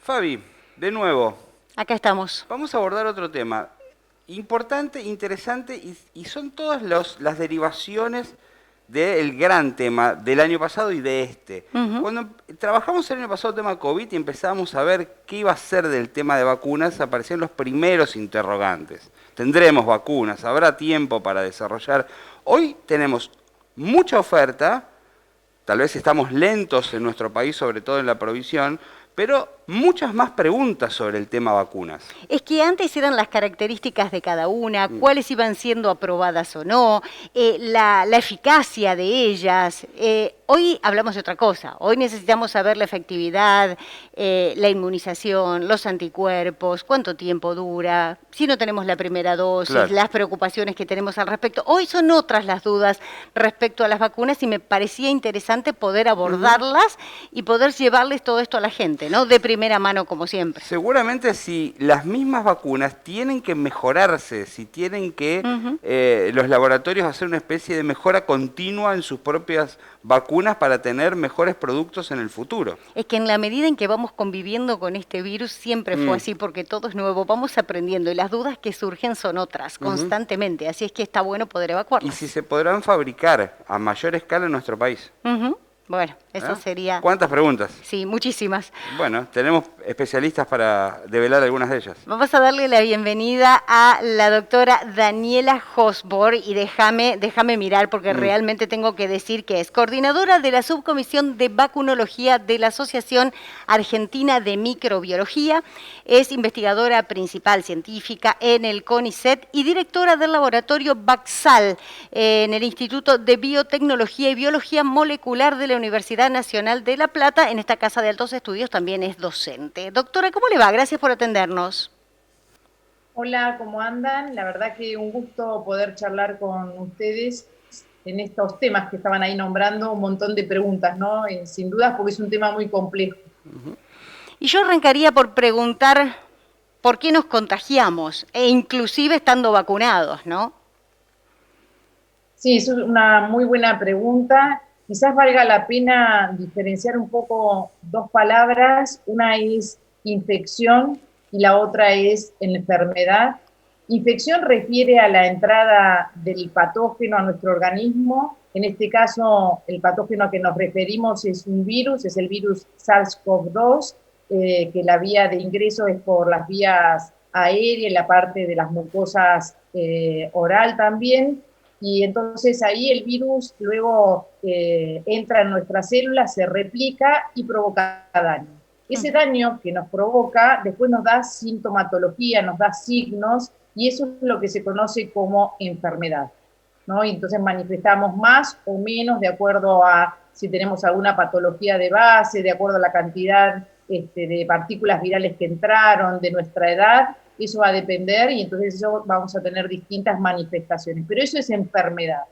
Fabi, de nuevo, Acá estamos. vamos a abordar otro tema importante, interesante y son todas las derivaciones del gran tema del año pasado y de este. Ujú. Cuando trabajamos el año pasado el tema COVID y empezamos a ver qué iba a ser del tema de vacunas, aparecieron los primeros interrogantes. ¿Tendremos vacunas? ¿Habrá tiempo para desarrollar? Hoy tenemos mucha oferta, tal vez estamos lentos en nuestro país, sobre todo en la provisión, pero muchas más preguntas sobre el tema vacunas. Es que antes eran las características de cada una, cuáles iban siendo aprobadas o no, la eficacia de ellas. Hoy hablamos de otra cosa. Hoy necesitamos saber la efectividad, la inmunización, los anticuerpos, cuánto tiempo dura, si no tenemos la primera dosis, Claro. las preocupaciones que tenemos al respecto. Hoy son otras las dudas respecto a las vacunas y me parecía interesante poder abordarlas y poder llevarles todo esto a la gente, ¿no? De primera mano, como siempre. Seguramente si las mismas vacunas tienen que mejorarse, si tienen que los laboratorios hacer una especie de mejora continua en sus propias vacunas para tener mejores productos en el futuro. Es que en la medida en que vamos conviviendo con este virus, siempre fue así, porque todo es nuevo, vamos aprendiendo y las dudas que surgen son otras, constantemente, así es que está bueno poder Y evacuarlas. si se podrán fabricar a mayor escala en nuestro país. Ujú. Bueno, eso ¿Eh? sería... ¿Cuántas preguntas? Sí, muchísimas. Bueno, tenemos especialistas para develar algunas de ellas. Vamos a darle la bienvenida a la doctora Daniela Hosborg y déjame mirar porque realmente tengo que decir que es coordinadora de la subcomisión de vacunología de la Asociación Argentina de Microbiología, es investigadora principal científica en el CONICET y directora del laboratorio Baxal en el Instituto de Biotecnología y Biología Molecular de la Universidad Nacional de La Plata. En esta casa de altos estudios también es docente. Doctora, ¿cómo le va? Gracias por atendernos. Hola, ¿cómo andan? La verdad que un gusto poder charlar con ustedes en estos temas que estaban ahí nombrando, un montón de preguntas, ¿no? Sin dudas, porque es un tema muy complejo. Y yo arrancaría por preguntar por qué nos contagiamos, e inclusive estando vacunados, ¿no? Sí, es una muy buena pregunta. Quizás valga la pena diferenciar un poco dos palabras. Una es infección y la otra es enfermedad. Infección refiere a la entrada del patógeno a nuestro organismo. En este caso, el patógeno a que nos referimos es un virus, es el virus SARS-CoV-2, que la vía de ingreso es por las vías aéreas, la parte de las mucosas oral también. Y entonces ahí el virus luego entra en nuestras células, se replica y provoca daño. Ese daño que nos provoca después nos da sintomatología, nos da signos, y eso es lo que se conoce como enfermedad, ¿no? Y entonces manifestamos más o menos de acuerdo a si tenemos alguna patología de base, de acuerdo a la cantidad de partículas virales que entraron, de nuestra edad. Eso va a depender y entonces eso vamos a tener distintas manifestaciones, pero eso es enfermedad.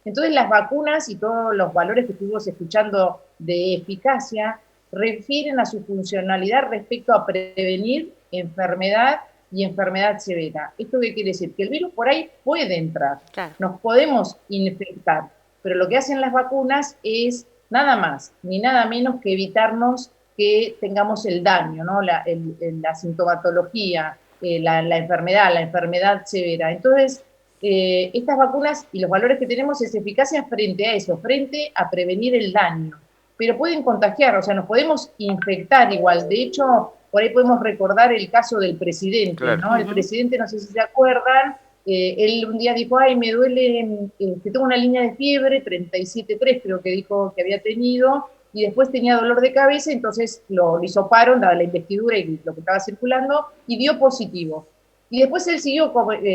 Entonces las vacunas y todos los valores que estuvimos escuchando de eficacia refieren a su funcionalidad respecto a prevenir enfermedad y enfermedad severa. ¿Esto qué quiere decir? Que el virus por ahí puede entrar, Claro. nos podemos infectar, pero lo que hacen las vacunas es nada más ni nada menos que evitarnos que tengamos el daño, ¿no? la sintomatología, la enfermedad severa. Entonces, estas vacunas y los valores que tenemos es eficacia frente a eso, frente a prevenir el daño. Pero pueden contagiar, o sea, nos podemos infectar igual. De hecho, por ahí podemos recordar el caso del presidente, Claro. ¿no? El presidente, no sé si se acuerdan, él un día dijo, ay, me duele, que tengo una línea de fiebre, 37,3 creo que dijo que había tenido, y después tenía dolor de cabeza, entonces lo hisoparon, dada la investidura y lo que estaba circulando, y dio positivo. Y después él siguió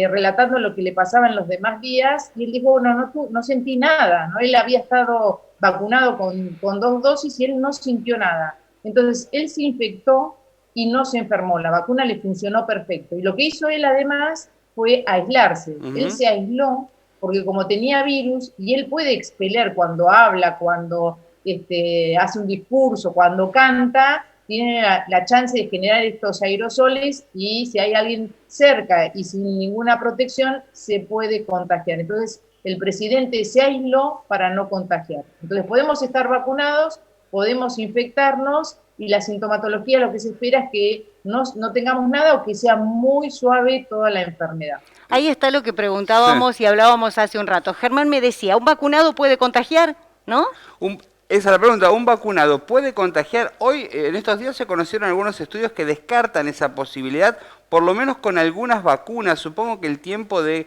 relatando lo que le pasaba en los demás días, y él dijo, no sentí nada, ¿no? Él había estado vacunado con 2 dosis y él no sintió nada. Entonces, él se infectó y no se enfermó, la vacuna le funcionó perfecto. Y lo que hizo él además fue aislarse. Él se aisló porque como tenía virus, y él puede expeler cuando habla, cuando hace un discurso, cuando canta, tienen la chance de generar estos aerosoles y si hay alguien cerca y sin ninguna protección, se puede contagiar. Entonces, el presidente se aisló para no contagiar. Entonces, podemos estar vacunados, podemos infectarnos y la sintomatología lo que se espera es que no tengamos nada o que sea muy suave toda la enfermedad. Ahí está lo que preguntábamos y hablábamos hace un rato. Germán me decía, ¿un vacunado puede contagiar? ¿No? Esa es la pregunta. ¿Un vacunado puede contagiar? Hoy, en estos días, se conocieron algunos estudios que descartan esa posibilidad, por lo menos con algunas vacunas. Supongo que el tiempo de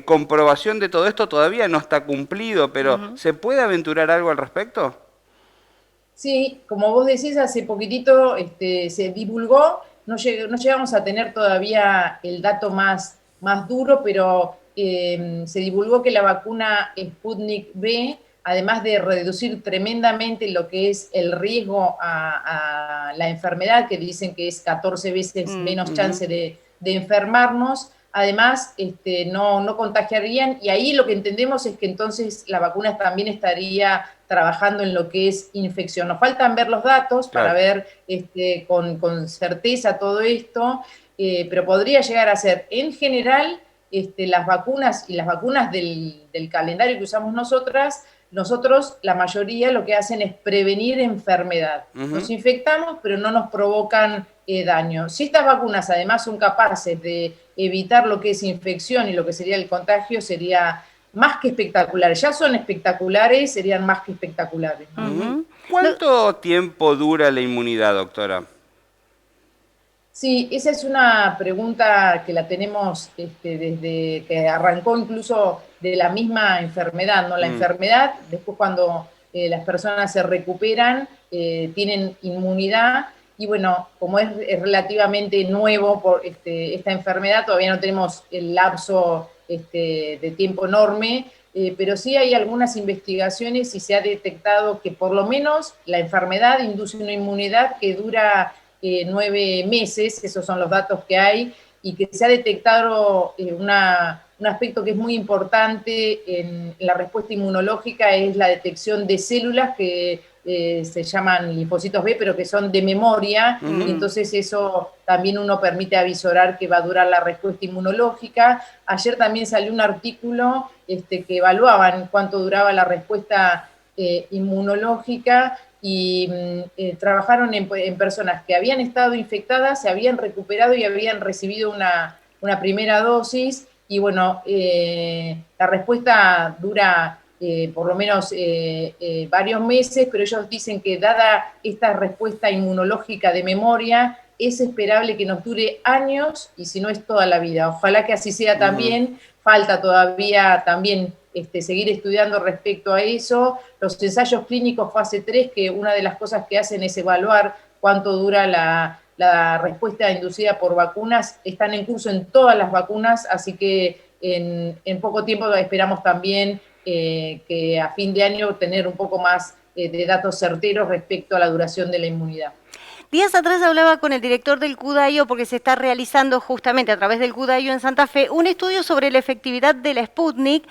comprobación de todo esto todavía no está cumplido, pero ¿se puede aventurar algo al respecto? Sí, como vos decís, hace poquitito se divulgó, no llegamos a tener todavía el dato más duro, pero se divulgó que la vacuna Sputnik V, además de reducir tremendamente lo que es el riesgo a la enfermedad, que dicen que es 14 veces menos chance de enfermarnos, además no contagiarían, y ahí lo que entendemos es que entonces la vacuna también estaría trabajando en lo que es infección. Nos faltan ver los datos para ver con certeza todo esto, pero podría llegar a ser, en general, las vacunas y las vacunas del calendario que usamos nosotros, la mayoría lo que hacen es prevenir enfermedad. Nos infectamos, pero no nos provocan daño. Si estas vacunas además son capaces de evitar lo que es infección y lo que sería el contagio, sería más que espectaculares. Ya son espectaculares, serían más que espectaculares. ¿Cuánto tiempo dura la inmunidad, doctora? Sí, esa es una pregunta que la tenemos desde que arrancó incluso de la misma enfermedad, ¿no? La enfermedad, después cuando las personas se recuperan, tienen inmunidad, y bueno, como es relativamente nuevo por esta enfermedad, todavía no tenemos el lapso de tiempo enorme, pero sí hay algunas investigaciones y se ha detectado que por lo menos la enfermedad induce una inmunidad que dura 9 meses, esos son los datos que hay, y que se ha detectado un aspecto que es muy importante en la respuesta inmunológica, es la detección de células que se llaman linfocitos B, pero que son de memoria, y entonces eso también uno permite avisorar que va a durar la respuesta inmunológica. Ayer también salió un artículo que evaluaban cuánto duraba la respuesta inmunológica, y trabajaron en personas que habían estado infectadas, se habían recuperado y habían recibido una primera dosis, y bueno, la respuesta dura por lo menos varios meses, pero ellos dicen que dada esta respuesta inmunológica de memoria, es esperable que nos dure años y si no es toda la vida. Ojalá que así sea también, falta todavía también seguir estudiando respecto a eso. Los ensayos clínicos fase 3, que una de las cosas que hacen es evaluar cuánto dura la respuesta inducida por vacunas, están en curso en todas las vacunas, así que en poco tiempo esperamos también que a fin de año tener un poco más de datos certeros respecto a la duración de la inmunidad. Días atrás hablaba con el director del CUDAIO porque se está realizando justamente a través del CUDAIO en Santa Fe un estudio sobre la efectividad de la Sputnik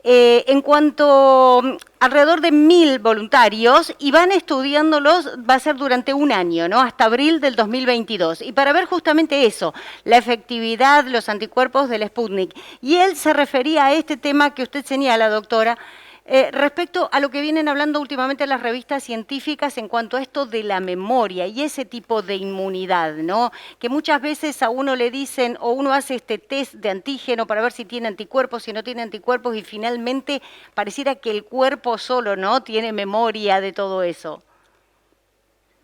en cuanto alrededor de 1.000 voluntarios, y van estudiándolos, va a ser durante un año, ¿no? Hasta abril del 2022, y para ver justamente eso, la efectividad, los anticuerpos del Sputnik. Y él se refería a este tema que usted señala, doctora, respecto a lo que vienen hablando últimamente las revistas científicas en cuanto a esto de la memoria y ese tipo de inmunidad, ¿no? Que muchas veces a uno le dicen, o uno hace este test de antígeno para ver si tiene anticuerpos, si no tiene anticuerpos, y finalmente pareciera que el cuerpo solo, ¿no?, tiene memoria de todo eso.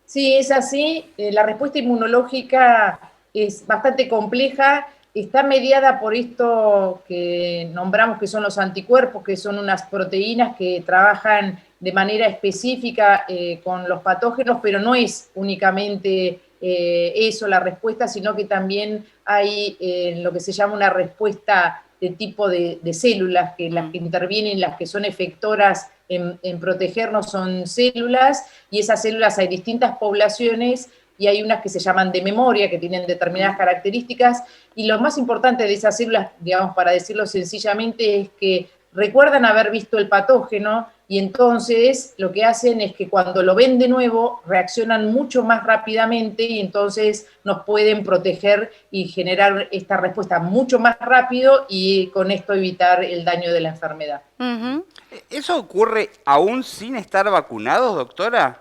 Sí, es así. La respuesta inmunológica es bastante compleja. Está mediada por esto que nombramos que son los anticuerpos, que son unas proteínas que trabajan de manera específica con los patógenos, pero no es únicamente eso la respuesta, sino que también hay lo que se llama una respuesta de tipo de células, que las que intervienen, las que son efectoras en protegernos son células, y esas células hay distintas poblaciones, y hay unas que se llaman de memoria, que tienen determinadas características, y lo más importante de esas células, digamos, para decirlo sencillamente, es que recuerdan haber visto el patógeno, y entonces lo que hacen es que cuando lo ven de nuevo reaccionan mucho más rápidamente y entonces nos pueden proteger y generar esta respuesta mucho más rápido y con esto evitar el daño de la enfermedad. Ujú. ¿Eso ocurre aún sin estar vacunados, doctora?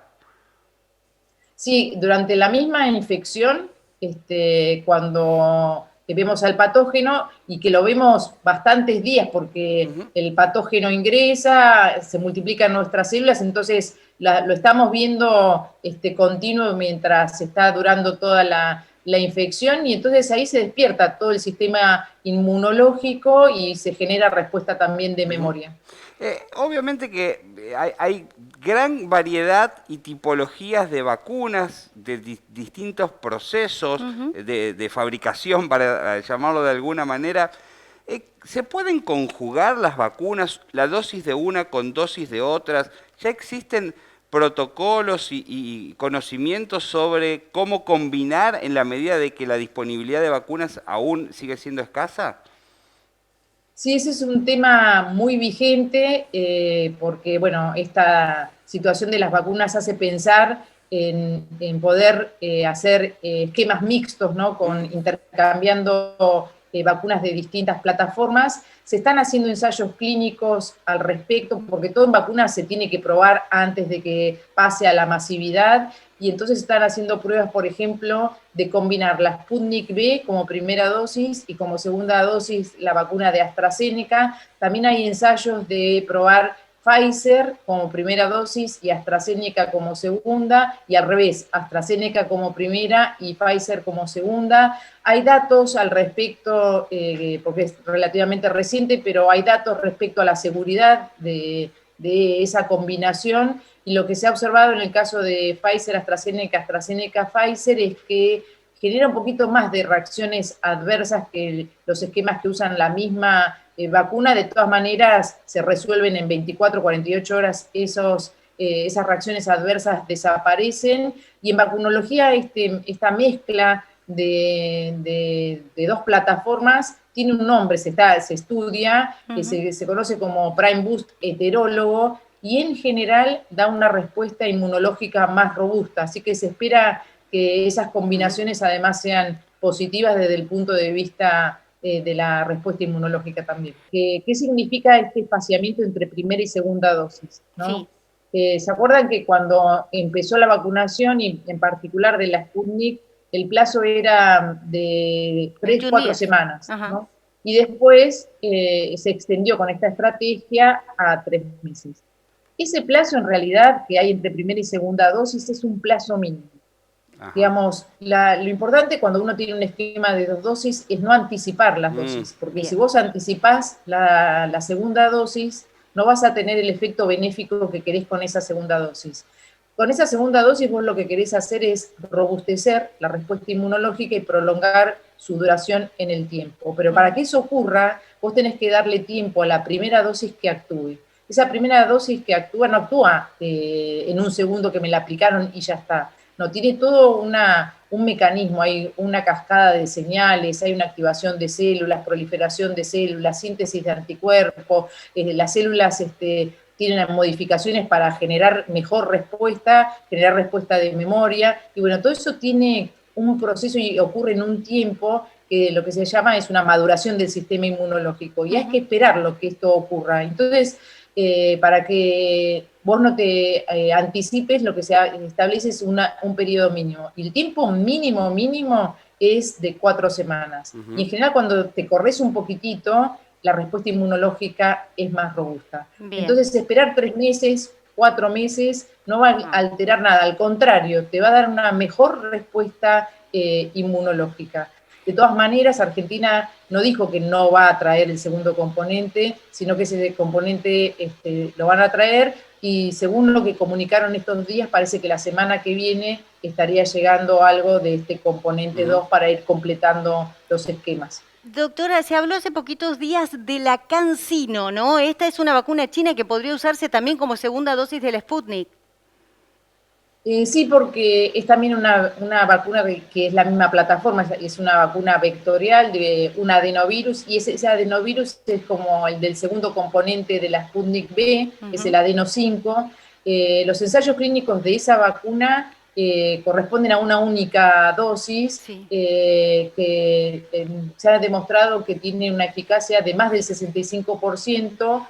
Sí, durante la misma infección, cuando vemos al patógeno y que lo vemos bastantes días porque Ujú. el patógeno ingresa, se multiplican nuestras células, entonces lo estamos viendo continuo mientras está durando toda la infección y entonces ahí se despierta todo el sistema inmunológico y se genera respuesta también de Ujú. memoria. Obviamente que hay gran variedad y tipologías de vacunas, de distintos procesos Ujú. de fabricación, para llamarlo de alguna manera. ¿Se pueden conjugar las vacunas, la dosis de una con dosis de otras? ¿Ya existen protocolos y conocimientos sobre cómo combinar en la medida de que la disponibilidad de vacunas aún sigue siendo escasa? Sí, ese es un tema muy vigente porque, bueno, esta situación de las vacunas hace pensar en poder hacer esquemas mixtos, ¿no? Intercambiando vacunas de distintas plataformas. Se están haciendo ensayos clínicos al respecto porque todo en vacunas se tiene que probar antes de que pase a la masividad y entonces están haciendo pruebas, por ejemplo, de combinar la Sputnik V como primera dosis y como segunda dosis la vacuna de AstraZeneca. También hay ensayos de probar Pfizer como primera dosis y AstraZeneca como segunda, y al revés, AstraZeneca como primera y Pfizer como segunda. Hay datos al respecto, porque es relativamente reciente, pero hay datos respecto a la seguridad de esa combinación. Y lo que se ha observado en el caso de Pfizer, AstraZeneca, AstraZeneca, Pfizer, es que genera un poquito más de reacciones adversas que los esquemas que usan la misma vacuna. De todas maneras, se resuelven en 24, 48 horas esas reacciones adversas desaparecen. Y en vacunología, esta mezcla de dos plataformas tiene un nombre, se estudia, que Ujú. se conoce como Prime Boost heterólogo, y en general da una respuesta inmunológica más robusta. Así que se espera que esas Ujú. combinaciones además sean positivas desde el punto de vista de la respuesta inmunológica también. ¿Qué significa este espaciamiento entre primera y segunda dosis? ¿No? Sí, ¿Se acuerdan que cuando empezó la vacunación, y en particular de la Sputnik, el plazo era de 3, 21 4 días. semanas, Ajá. ¿no? Y después se extendió con esta estrategia a 3 meses. Ese plazo en realidad que hay entre primera y segunda dosis es un plazo mínimo. Ajá. Digamos, lo importante cuando uno tiene un esquema de 2 dosis es no anticipar las Mm. dosis, porque si Bien. vos anticipás la segunda dosis, no vas a tener el efecto benéfico que querés con esa segunda dosis. Con esa segunda dosis vos lo que querés hacer es robustecer la respuesta inmunológica y prolongar su duración en el tiempo. Pero para Ujú. que eso ocurra, vos tenés que darle tiempo a la primera dosis que actúe. Esa primera dosis que actúa no actúa en un segundo que me la aplicaron y ya está. No, tiene todo un mecanismo, hay una cascada de señales, hay una activación de células, proliferación de células, síntesis de anticuerpos, las células tienen modificaciones para generar mejor respuesta, generar respuesta de memoria, y bueno, todo eso tiene un proceso y ocurre en un tiempo que lo que se llama es una maduración del sistema inmunológico, y hay que Ujú. esperarlo que esto ocurra. Entonces, para que vos no te anticipes, lo que se establece es un periodo mínimo. Y el tiempo mínimo es de 4 semanas. Y Ujú. en general cuando te corres un poquitito, la respuesta inmunológica es más robusta. Bien. Entonces, esperar 3 meses, 4 meses, no va a Ah. alterar nada, al contrario, te va a dar una mejor respuesta inmunológica. De todas maneras, Argentina no dijo que no va a traer el segundo componente, sino que ese componente lo van a traer, y según lo que comunicaron estos días, parece que la semana que viene estaría llegando algo de este componente Ujú. 2 para ir completando los esquemas. Doctora, se habló hace poquitos días de la CanSino, ¿no? Esta es una vacuna china que podría usarse también como segunda dosis del Sputnik. Sí, porque es también una vacuna que es la misma plataforma, es una vacuna vectorial de un adenovirus, y ese adenovirus es como el del segundo componente de la Sputnik V, que es el adeno 5. Los ensayos clínicos de esa vacuna corresponden a una única dosis, Sí. que se ha demostrado que tiene una eficacia de más del 65%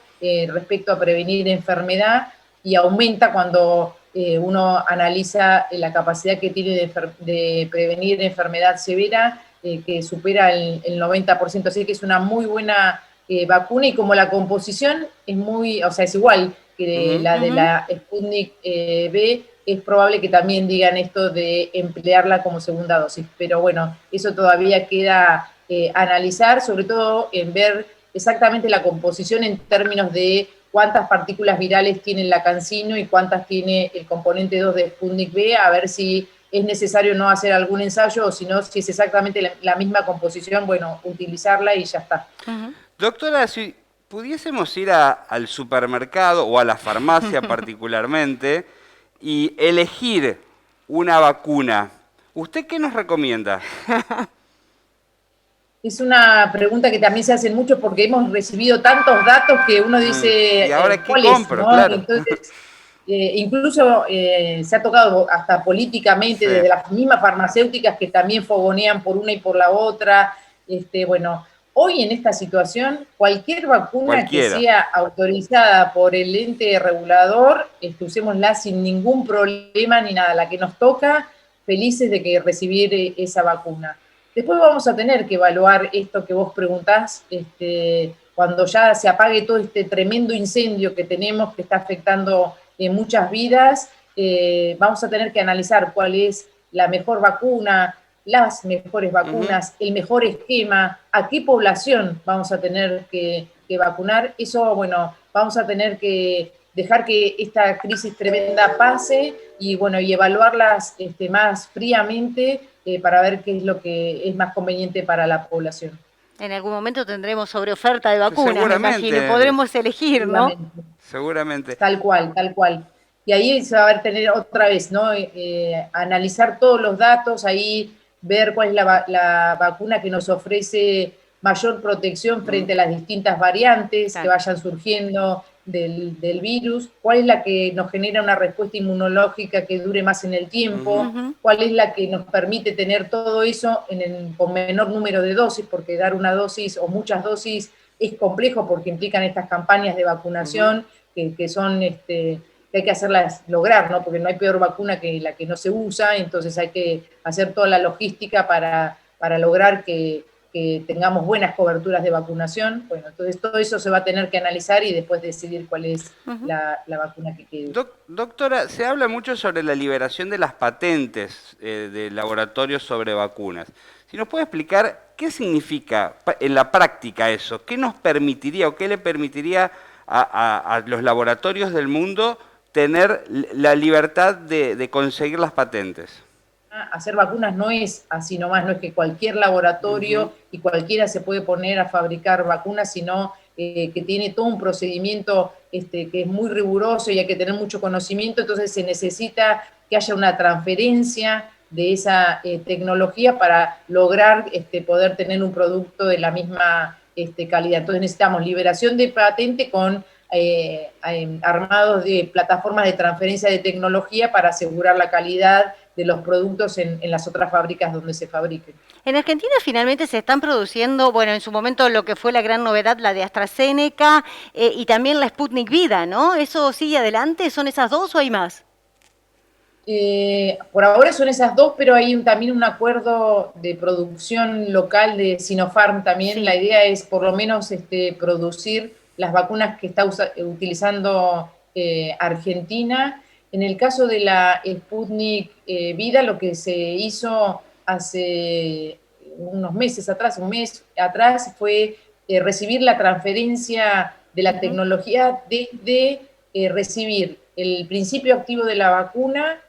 respecto a prevenir enfermedad, y aumenta cuando uno analiza la capacidad que tiene de prevenir enfermedad severa, que supera el 90%, así que es una muy buena vacuna, y como la composición es muy, o sea, es igual que la de la Sputnik V, es probable que también digan esto de emplearla como segunda dosis, pero bueno, eso todavía queda analizar, sobre todo en ver exactamente la composición en términos de cuántas partículas virales tiene la CanSino y cuántas tiene el componente 2 de Sputnik V, a ver si es necesario no hacer algún ensayo, o si no, si es exactamente la misma composición, bueno, utilizarla y ya está. Doctora, si pudiésemos ir al supermercado o a la farmacia particularmente y elegir una vacuna, ¿usted qué nos recomienda? Es una pregunta que también se hacen mucho porque hemos recibido tantos datos que uno ¿Y dice, ahora qué ¿cuál es? compro? ¿No? Claro. Entonces, incluso se ha tocado hasta políticamente Sí. desde las mismas farmacéuticas que también fogonean por una y por la otra. Bueno, hoy en esta situación, cualquier vacuna que Cualquiera. sea autorizada por el ente regulador, usémosla sin ningún problema ni nada. La que nos toca, felices de que recibir esa vacuna. Después vamos a tener que evaluar esto que vos preguntás, cuando ya se apague todo este tremendo incendio que tenemos, que está afectando muchas vidas. Vamos a tener que analizar cuál es la mejor vacuna, las mejores vacunas, el mejor esquema, a qué población vamos a tener que vacunar. Eso, bueno, vamos a tener que dejar que esta crisis tremenda pase y, bueno, y evaluarlas más fríamente, para ver qué es lo que es más conveniente para la población. En algún momento tendremos sobreoferta de vacunas, me imagino, y Seguramente, podremos elegir, ¿no? Seguramente. seguramente. Tal cual, tal cual. Y ahí se va a tener otra vez, ¿no? Analizar todos los datos, ahí ver cuál es la vacuna que nos ofrece mayor protección frente a las distintas variantes que Claro. vayan surgiendo del virus, cuál es la que nos genera una respuesta inmunológica que dure más en el tiempo, cuál es la que nos permite tener todo eso con menor número de dosis, porque dar una dosis o muchas dosis es complejo porque implican estas campañas de vacunación que son, que hay que hacerlas lograr, ¿no? Porque no hay peor vacuna que la que no se usa, entonces hay que hacer toda la logística para lograr que tengamos buenas coberturas de vacunación. Bueno, entonces todo eso se va a tener que analizar y después decidir cuál es la vacuna que quede. Doctora, se habla mucho sobre la liberación de las patentes de laboratorios sobre vacunas. Si nos puede explicar qué significa en la práctica eso, qué nos permitiría o qué le permitiría a los laboratorios del mundo tener la libertad de conseguir las patentes. Hacer vacunas no es así nomás, no es que cualquier laboratorio y cualquiera se puede poner a fabricar vacunas, sino que tiene todo un procedimiento que es muy riguroso y hay que tener mucho conocimiento, entonces se necesita que haya una transferencia de esa tecnología para lograr poder tener un producto de la misma calidad. Entonces necesitamos liberación de patente con armados de plataformas de transferencia de tecnología para asegurar la calidad de los productos en las otras fábricas donde se fabriquen. En Argentina finalmente se están produciendo, bueno, en su momento lo que fue la gran novedad, la de AstraZeneca y también la Sputnik Vida, ¿no? ¿Eso sigue adelante? ¿Son esas dos o hay más? Por ahora son esas dos, pero hay también un acuerdo de producción local de Sinopharm también. Sí. La idea es por lo menos producir las vacunas que está utilizando Argentina. En el caso de la Sputnik Vida, lo que se hizo hace unos meses atrás, un mes atrás, fue recibir la transferencia de la tecnología desde recibir el principio activo de la vacuna,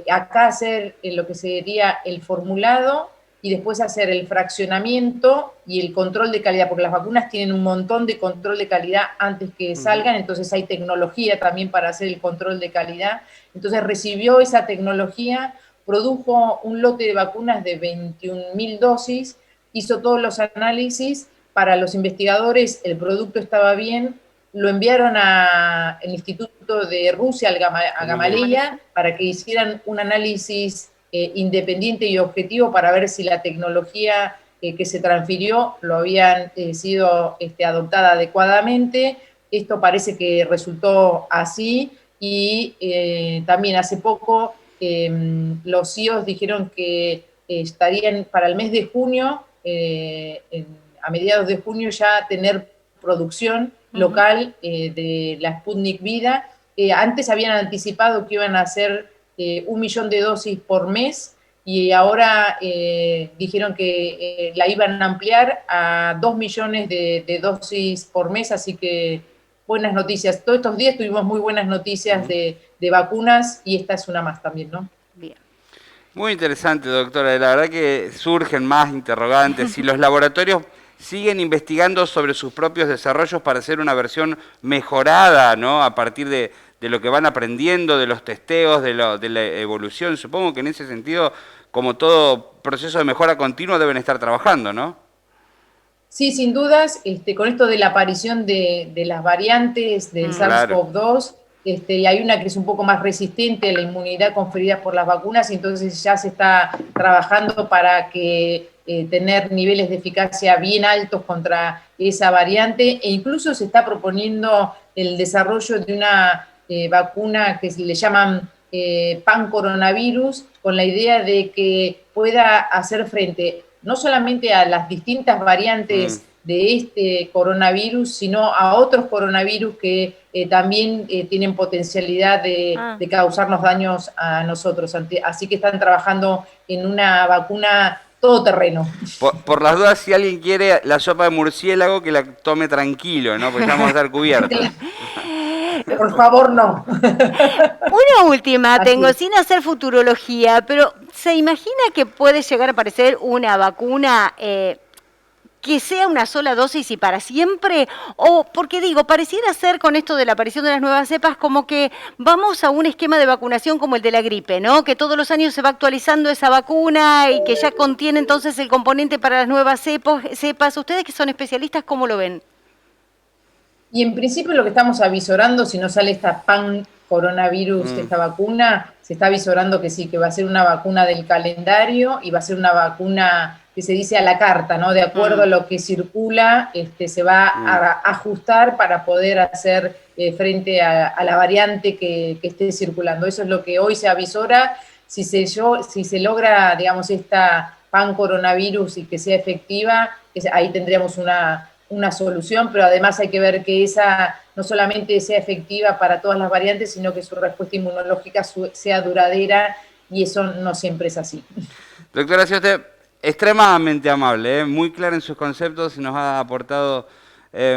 acá hacer lo que sería el formulado, y después hacer el fraccionamiento y el control de calidad, porque las vacunas tienen un montón de control de calidad antes que salgan, entonces hay tecnología también para hacer el control de calidad. Entonces recibió esa tecnología, produjo un lote de vacunas de 21.000 dosis, hizo todos los análisis, para los investigadores el producto estaba bien, lo enviaron al Instituto de Rusia, a Gamaleya, para que hicieran un análisis independiente y objetivo para ver si la tecnología que se transfirió lo habían sido adoptada adecuadamente. Esto parece que resultó así, y también hace poco los CEOs dijeron que estarían para el mes de junio, a mediados de junio, ya tener producción local de la Sputnik Vida. Antes habían anticipado que iban a hacer 1 millón de dosis por mes, y ahora dijeron que la iban a ampliar a 2 millones de dosis por mes, así que buenas noticias. Todos estos días tuvimos muy buenas noticias de vacunas, y esta es una más también, ¿no? Bien. Muy interesante, doctora. La verdad que surgen más interrogantes. Si los laboratorios siguen investigando sobre sus propios desarrollos para hacer una versión mejorada, ¿no? A partir de lo que van aprendiendo, de los testeos, de la evolución. Supongo que en ese sentido, como todo proceso de mejora continua, deben estar trabajando, ¿no? Sí, sin dudas, con esto de la aparición de las variantes del SARS-CoV-2, y hay una que es un poco más resistente a la inmunidad conferida por las vacunas, y entonces ya se está trabajando para que tener niveles de eficacia bien altos contra esa variante, e incluso se está proponiendo el desarrollo de una vacuna que le llaman pan-coronavirus, con la idea de que pueda hacer frente no solamente a las distintas variantes de este coronavirus, sino a otros coronavirus que también tienen potencialidad de causarnos daños a nosotros. Así que están trabajando en una vacuna todoterreno. Por las dudas, si alguien quiere la sopa de murciélago, que la tome tranquilo, ¿no? Porque ya vamos a estar cubiertos. Por favor, no. Una última tengo, sin hacer futurología, pero ¿se imagina que puede llegar a aparecer una vacuna que sea una sola dosis y para siempre? O, porque digo, pareciera ser con esto de la aparición de las nuevas cepas como que vamos a un esquema de vacunación como el de la gripe, ¿no? Que todos los años se va actualizando esa vacuna y que ya contiene entonces el componente para las nuevas cepas. Ustedes que son especialistas, ¿cómo lo ven? Y en principio lo que estamos avisorando, si no sale esta pan-coronavirus, esta vacuna, se está avisorando que sí, que va a ser una vacuna del calendario y va a ser una vacuna que se dice a la carta, ¿no? De acuerdo a lo que circula, se va a ajustar para poder hacer frente a la variante que esté circulando. Eso es lo que hoy se avisora. Si se logra, digamos, esta pan-coronavirus y que sea efectiva, ahí tendríamos una solución, pero además hay que ver que esa no solamente sea efectiva para todas las variantes, sino que su respuesta inmunológica sea duradera, y eso no siempre es así. Doctora, si usted extremadamente amable, muy clara en sus conceptos, y nos ha aportado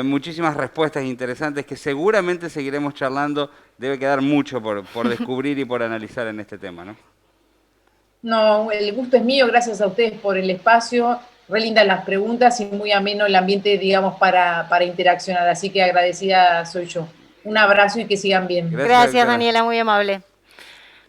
muchísimas respuestas interesantes que seguramente seguiremos charlando. Debe quedar mucho por descubrir y por analizar en este tema, ¿no? No, el gusto es mío, gracias a ustedes por el espacio. Re lindas las preguntas y muy ameno el ambiente, digamos, para interaccionar. Así que agradecida soy yo. Un abrazo y que sigan bien. Gracias, Daniela, muy amable.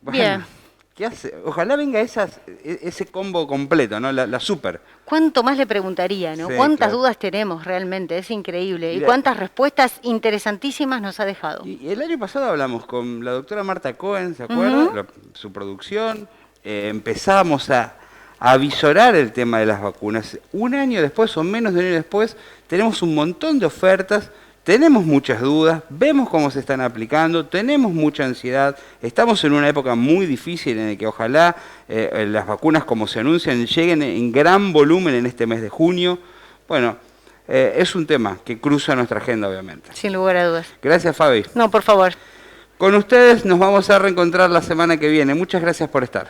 Bueno, bien. ¿Qué hace? Ojalá venga ese combo completo, ¿no? La super. ¿Cuánto más le preguntaría, no? Sí, ¿Cuántas claro. dudas tenemos realmente? Es increíble. Mira, y cuántas respuestas interesantísimas nos ha dejado. Y el año pasado hablamos con la doctora Marta Cohen, ¿se acuerda? Su producción. Empezamos a avisorar el tema de las vacunas. Un año después o menos de un año después tenemos un montón de ofertas, tenemos muchas dudas, vemos cómo se están aplicando, tenemos mucha ansiedad, estamos en una época muy difícil en la que ojalá las vacunas, como se anuncian, lleguen en gran volumen en este mes de junio. Bueno, es un tema que cruza nuestra agenda, obviamente. Sin lugar a dudas. Gracias, Fabi. No, por favor. Con ustedes nos vamos a reencontrar la semana que viene. Muchas gracias por estar.